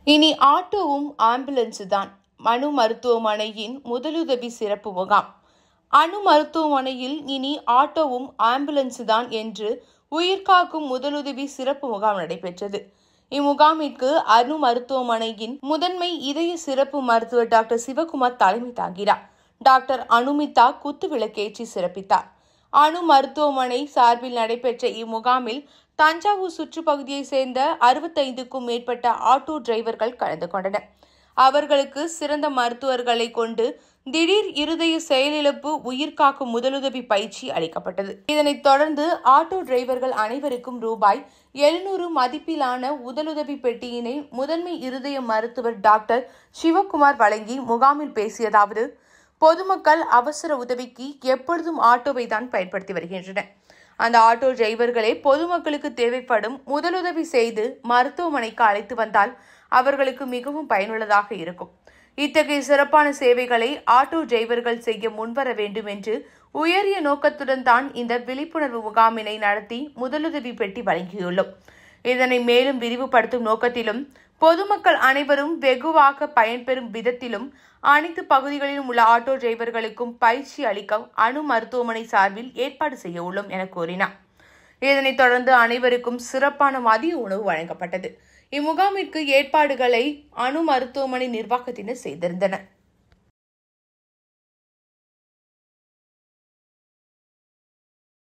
இனி ஆட்டோவும் ஆம்புலன்ஸ் தான். அணு மருத்துவமனையின் முதலுதவி சிறப்பு முகாம். அணு மருத்துவமனையில் இனி ஆட்டோவும் ஆம்புலன்ஸ் தான் என்று உயிர்காக்கும் முதலுதவி சிறப்பு முகாம் நடைபெற்றது. இம்முகாமிற்கு அணு மருத்துவமனையின் முதன்மை இதய சிறப்பு மருத்துவர் டாக்டர் சிவகுமார் தலைமை தாங்கினார். டாக்டர் அனுமிதா குத்துவிளக்கேற்றி சிறப்பித்தார். அணு மருத்துவமனை சார்பில் நடைபெற்ற இம்முகாமில் தஞ்சாவூர் சுற்றுப்பகுதியை சேர்ந்த 65க்கும் மேற்பட்ட ஆட்டோ டிரைவர்கள் கலந்து கொண்டனர். அவர்களுக்கு சிறந்த மருத்துவர்களை கொண்டு திடீர் இருதய செயலிழப்பு உயிர்காக்கும் முதலுதவி பயிற்சி அளிக்கப்பட்டது. இதனைத் தொடர்ந்து ஆட்டோ டிரைவர்கள் அனைவருக்கும் ரூபாய் 700 மதிப்பிலான முதலுதவி பெட்டியினை முதன்மை இருதய மருத்துவர் டாக்டர் சிவகுமார் வழங்கி முகாமில் பேசியதாவது, பொதுமக்கள் அவசர உதவிக்கு எப்பொழுதும் ஆட்டோவை தான் பயன்படுத்தி வருகின்றனர். அந்த ஆட்டோ டிரைவர்களே பொதுமக்களுக்கு தேவைப்படும் முதலுதவி செய்து மருத்துவமனைக்கு அழைத்து வந்தால் அவர்களுக்கு மிகவும் பயனுள்ளதாக இருக்கும். இத்தகைய சிறப்பான சேவைகளை ஆட்டோ டிரைவர்கள் செய்ய முன்வர வேண்டும் என்று உயரிய நோக்கத்துடன் தான் இந்த விழிப்புணர்வு முகாமினை நடத்தி முதலுதவி பெட்டி வழங்கியுள்ளோம். இதனை மேலும் விரிவுபடுத்தும் நோக்கத்திலும் பொதுமக்கள் அனைவரும் வெகுவாக பயன்பெறும் விதத்திலும் அனைத்து பகுதிகளிலும் உள்ள ஆட்டோ டிரைவர்களுக்கும் பயிற்சி அளிக்க அணு மருத்துவமனை சார்பில் ஏற்பாடு செய்ய உள்ளோம் என கூறினார். இதனைத் தொடர்ந்து அனைவருக்கும் சிறப்பான மதிய உணவு வழங்கப்பட்டது. இம்முகாமிற்கு ஏற்பாடுகளை அணு மருத்துவமனை நிர்வாகத்தினர் செய்திருந்தனர்.